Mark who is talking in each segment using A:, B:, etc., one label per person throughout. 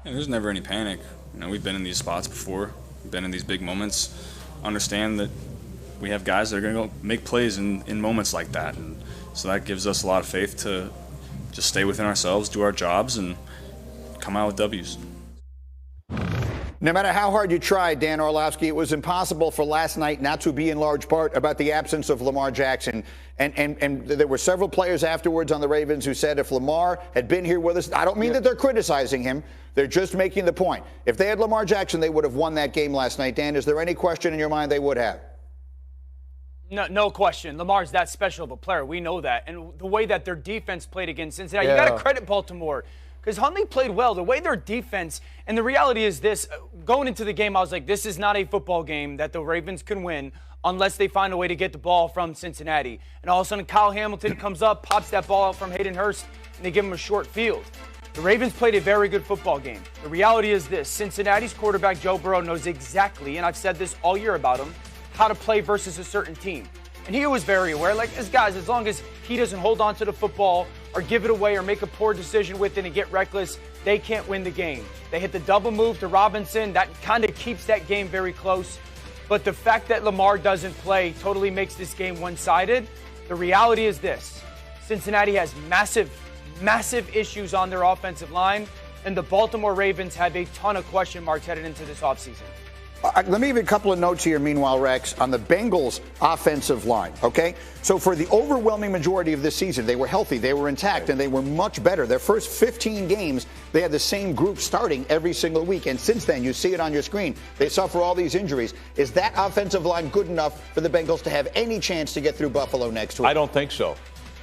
A: Yeah, there's never any panic. We've been in these spots before, we've been in these big moments. Understand that we have guys that are going to go make plays in moments like that. And so that gives us a lot of faith to just stay within ourselves, do our jobs, and come out with W's.
B: No matter how hard you tried, Dan Orlovsky, it was impossible for last night not to be in large part about the absence of Lamar Jackson. And there were several players afterwards on the Ravens who said if Lamar had been here with us, I don't mean that they're criticizing him. They're just making the point. If they had Lamar Jackson, they would have won that game last night. Dan, is there any question in your mind they would have?
C: No question. Lamar's that special of a player. We know that. And the way that their defense played against Cincinnati, you got to credit Baltimore. Because Huntley played well. The way their defense, and the reality is this, going into the game, I was like, this is not a football game that the Ravens can win unless they find a way to get the ball from Cincinnati. And all of a sudden, Kyle Hamilton comes up, pops that ball out from Hayden Hurst, and they give him a short field. The Ravens played a very good football game. The reality is this, Cincinnati's quarterback, Joe Burrow, knows exactly, and I've said this all year about him, how to play versus a certain team. And he was very aware, like, this guys, as long as he doesn't hold on to the football or give it away or make a poor decision with it and get reckless, they can't win the game. They hit the double move to Robinson. That kind of keeps that game very close. But the fact that Lamar doesn't play totally makes this game one-sided. The reality is this. Cincinnati has massive issues on their offensive line, and the Baltimore Ravens have a ton of question marks headed into this offseason.
B: Let me give you a couple of notes here, meanwhile, Rex, on the Bengals offensive line, okay? So for the overwhelming majority of this season, they were healthy, they were intact, and they were much better. Their first 15 games, they had the same group starting every single week. And since then, you see it on your screen, they suffer all these injuries. Is that offensive line good enough for the Bengals to have any chance to get through Buffalo next week?
D: I don't think so.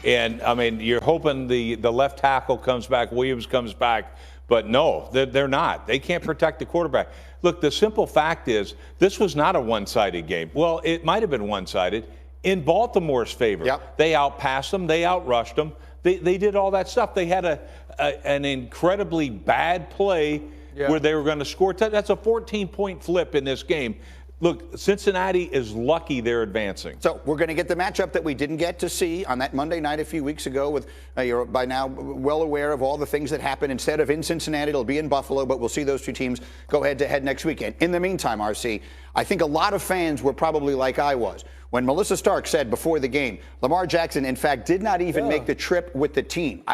D: And, I mean, you're hoping the left tackle comes back, Williams comes back. But no, they're not. They can't protect the quarterback. Look, the simple fact is this was not a one-sided game. Well, it might have been one-sided in Baltimore's favor.
B: Yep.
D: They outpassed them. They outrushed them. They did all that stuff. They had an incredibly bad play where they were going to score. That's a 14-point flip in this game. Look, Cincinnati is lucky they're advancing.
B: So we're going to get the matchup that we didn't get to see on that Monday night a few weeks ago. With you're by now well aware of all the things that happened. Instead of in Cincinnati, it'll be in Buffalo, but we'll see those two teams go head-to-head next weekend. In the meantime, RC, I think a lot of fans were probably like I was when Melissa Stark said before the game, Lamar Jackson, in fact, did not even make the trip with the team.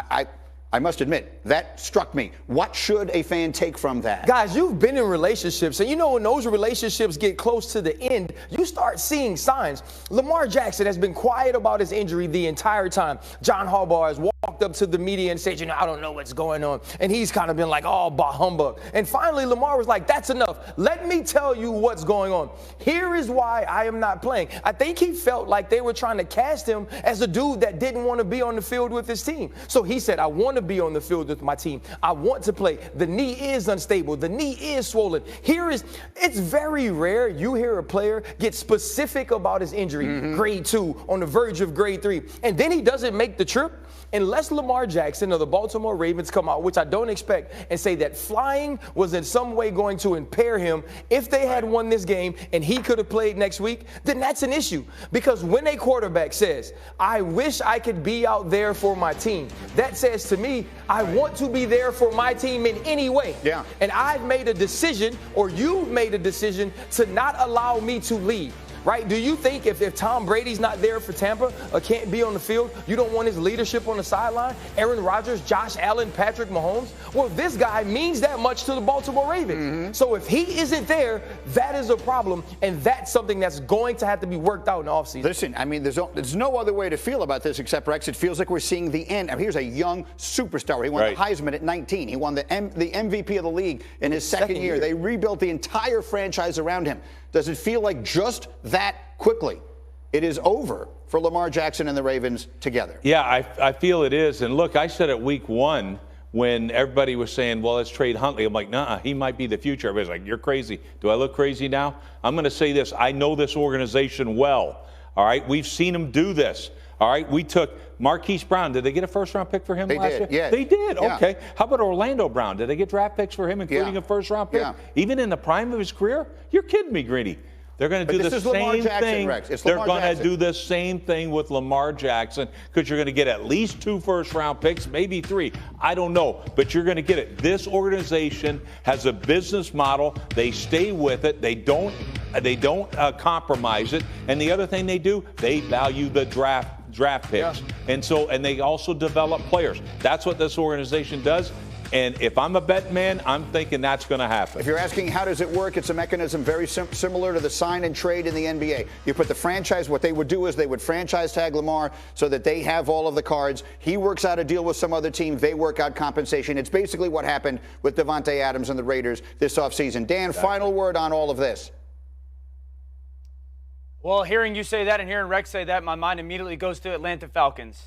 B: I must admit, that struck me. What should a fan take from that?
E: Guys, you've been in relationships, and you know when those relationships get close to the end, you start seeing signs. Lamar Jackson has been quiet about his injury the entire time. John Harbaugh has walked up to the media and said, I don't know what's going on. And he's kind of been like, oh, bah humbug. And finally, Lamar was like, that's enough. Let me tell you what's going on. Here is why I am not playing. I think he felt like they were trying to cast him as a dude that didn't want to be on the field with his team. So he said, I want to be on the field with my team. I want to play. The knee is unstable. The knee is swollen. It's very rare you hear a player get specific about his injury, grade 2, on the verge of grade 3, and then he doesn't make the trip. Unless Lamar Jackson or the Baltimore Ravens come out, which I don't expect, and say that flying was in some way going to impair him if they had won this game and he could have played next week, then that's an issue. Because when a quarterback says, I wish I could be out there for my team, that says to me, I want to be there for my team in any way.
B: Yeah.
E: And I've made a decision, or you've made a decision, to not allow me to lead. Right? Do you think if Tom Brady's not there for Tampa or can't be on the field, you don't want his leadership on the sideline? Aaron Rodgers, Josh Allen, Patrick Mahomes? Well, this guy means that much to the Baltimore Ravens. So if he isn't there, that is a problem, and that's something that's going to have to be worked out in the offseason.
B: Listen, I mean, there's no other way to feel about this except, Rex, it feels like we're seeing the end. I mean, here's a young superstar. He won the Heisman at 19. He won the MVP of the league in his second year. They rebuilt the entire franchise around him. Does it feel like just that quickly it is over for Lamar Jackson and the Ravens together?
D: Yeah, I feel it is. And look, I said it week 1 when everybody was saying, well, let's trade Huntley. I'm like, nah, he might be the future. Everybody's like, you're crazy. Do I look crazy now? I'm going to say this. I know this organization well. All right, we've seen him do this. All right, we took Marquise Brown. Did they get a first-round pick for him last year?
B: Yeah.
D: They did.
B: Yeah.
D: Okay. How about Orlando Brown? Did they get draft picks for him, including a first-round pick?
B: Yeah.
D: Even in the prime of his career? You're kidding me, Greeny. They're going to do the same thing. They're going to do the same thing with Lamar Jackson because you're going to get at least 2 first-round picks, maybe 3. I don't know, but you're going to get it. This organization has a business model. They stay with it. They don't compromise it. And the other thing they do, they value the draft picks. Yeah. And they also develop players. That's what this organization does. And if I'm a bet man, I'm thinking that's going to happen.
B: If you're asking how does it work, it's a mechanism very similar to the sign and trade in the NBA. You put the franchise, what they would do is they would franchise tag Lamar so that they have all of the cards. He works out a deal with some other team. They work out compensation. It's basically what happened with Davante Adams and the Raiders this offseason. Dan, exactly. Final word on all of this.
C: Well, hearing you say that and hearing Rex say that, my mind immediately goes to Atlanta Falcons.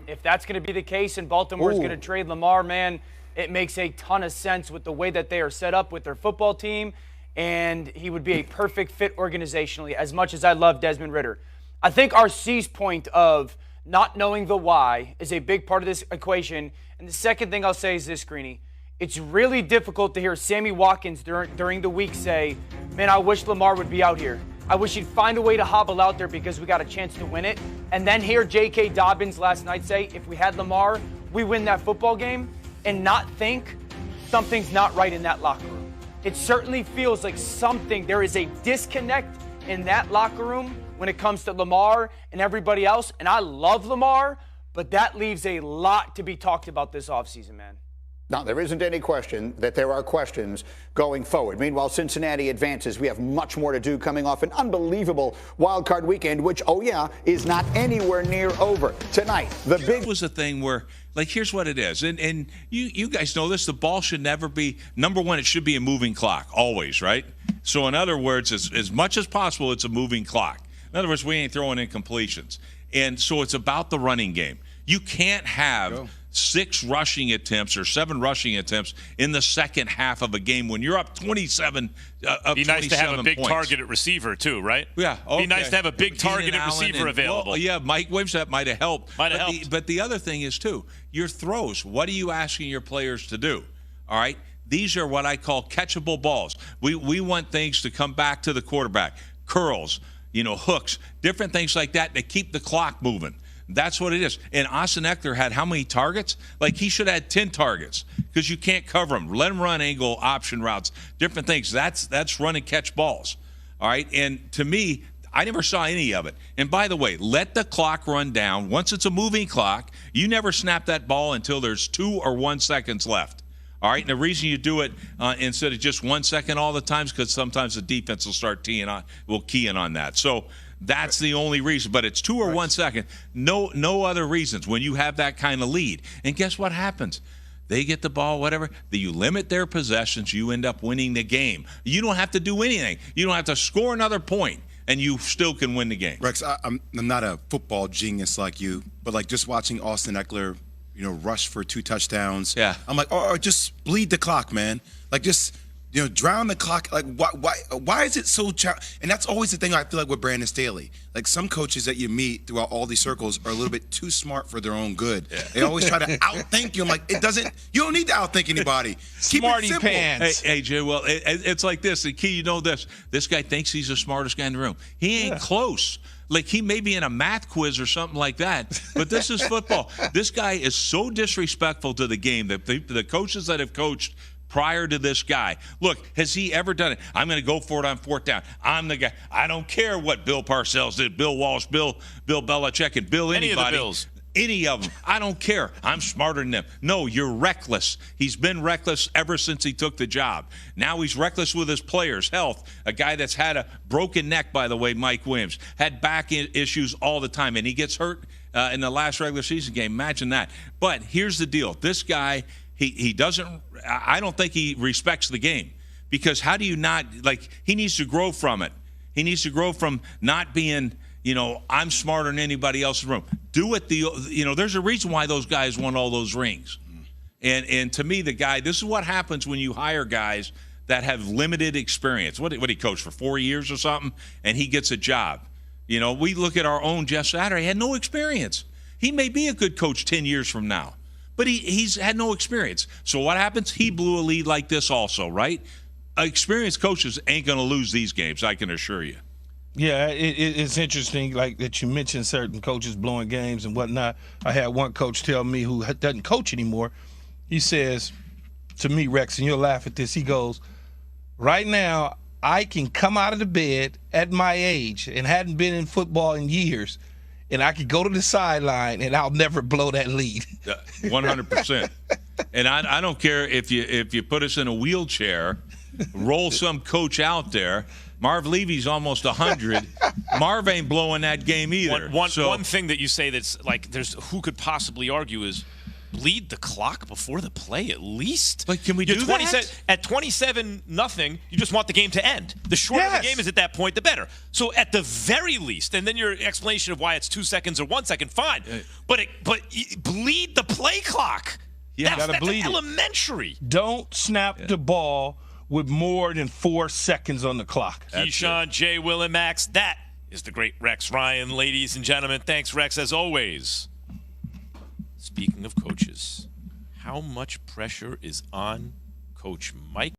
C: If that's going to be the case and Baltimore is going to trade Lamar, man, it makes a ton of sense with the way that they are set up with their football team, and he would be a perfect fit organizationally, as much as I love Desmond Ridder. I think our C's point of not knowing the why is a big part of this equation. And the second thing I'll say is this, Greeny. It's really difficult to hear Sammy Watkins during the week say, man, I wish Lamar would be out here. I wish he'd find a way to hobble out there because we got a chance to win it. And then hear J.K. Dobbins last night say, if we had Lamar, we win that football game, and not think something's not right in that locker room. It certainly feels like there is a disconnect in that locker room when it comes to Lamar and everybody else. And I love Lamar, but that leaves a lot to be talked about this offseason, man.
B: Now, there isn't any question that there are questions going forward. Meanwhile, Cincinnati advances. We have much more to do coming off an unbelievable wild card weekend, which, is not anywhere near over. Tonight, the big
F: was a thing where, like, here's what it is. And you guys know this. The ball should never be, number one, it should be a moving clock, always, right? So, in other words, as much as possible, it's a moving clock. In other words, we ain't throwing in completions. And so it's about the running game. You can't have 6 rushing attempts or 7 rushing attempts in the second half of a game when you're up 27
G: Be nice to have a big targeted receiver too, right?
F: Yeah. Okay.
G: Be nice to have a big targeted receiver available.
F: Well, yeah, Mike Williams, that might have helped. But the other thing is, too, your throws. What are you asking your players to do? All right? These are what I call catchable balls. We want things to come back to the quarterback. Curls, hooks, different things like that keep the clock moving. That's what it is. And Austin Eckler had how many targets? Like, he should have had 10 targets because you can't cover him. Let him run angle, option routes, different things. That's run and catch balls. All right? And to me, I never saw any of it. And by the way, let the clock run down. Once it's a moving clock, you never snap that ball until there's 2 or 1 seconds left. All right? And the reason you do it instead of just 1 second all the time is because sometimes the defense will start keying on that. So that's the only reason. But it's 2 or 1 second. No other reasons when you have that kind of lead. And guess what happens? They get the ball, whatever. You limit their possessions. You end up winning the game. You don't have to do anything. You don't have to score another point, and you still can win the game.
H: Rex, I'm not a football genius like you, but like just watching Austin Eckler, rush for 2 touchdowns.
F: Yeah.
H: I'm like, just bleed the clock, man. Like, just drown the clock. Like, why is it so and that's always the thing I feel like with Brandon Staley. Like, some coaches that you meet throughout all these circles are a little bit too smart for their own good. Yeah. They always try to outthink you. I'm like, you don't need to outthink anybody. Keep
G: Smarty
H: it simple.
G: pants.
F: Hey, Jay, well, it's like this. The key, this guy thinks he's the smartest guy in the room. He ain't close. Like, he may be in a math quiz or something like that, but this is football. This guy is so disrespectful to the game that the coaches that have coached prior to this guy, look, has he ever done it? I'm going to go for it on 4th down. I'm the guy. I don't care what Bill Parcells did, Bill Walsh, Bill Belichick, and Bill anybody.
G: Any of the Bills.
F: Any of them. I don't care. I'm smarter than them. No, you're reckless. He's been reckless ever since he took the job. Now he's reckless with his players' health. A guy that's had a broken neck, by the way, Mike Williams, had back issues all the time, and he gets hurt in the last regular season game. Imagine that. But here's the deal. This guy, he doesn't – I don't think he respects the game because how do you not – like, he needs to grow from it. He needs to grow from not being – I'm smarter than anybody else in the room. Do it there's a reason why those guys won all those rings. And to me, this is what happens when you hire guys that have limited experience. What did he coach for 4 years or something? And he gets a job. We look at our own Jeff Saturday, he had no experience. He may be a good coach 10 years from now, but he's had no experience. So what happens? He blew a lead like this also, right? experienced coaches ain't going to lose these games, I can assure you.
I: Yeah, it's interesting, like that you mentioned certain coaches blowing games and whatnot. I had one coach tell me who doesn't coach anymore. He says to me, Rex, and you'll laugh at this, he goes, right now I can come out of the bed at my age and hadn't been in football in years, and I could go to the sideline and I'll never blow that lead.
F: 100%. And I don't care if you put us in a wheelchair, roll some coach out there. Marv Levy's almost 100. Marv ain't blowing that game either.
G: One thing that you say that's like who could possibly argue is bleed the clock before the play at least.
F: Like, can we do that?
G: At 27-0, you just want the game to end. The shorter the game is at that point, the better. So at the very least, and then your explanation of why it's 2 seconds or 1 second, fine. But bleed the play clock.
I: Yeah,
G: that's
I: bleed
G: elementary.
I: Don't snap the ball with more than 4 seconds on the clock.
G: Keyshawn, Jay, Will, and Max. That is the great Rex Ryan, ladies and gentlemen. Thanks, Rex, as always. Speaking of coaches, how much pressure is on Coach Mike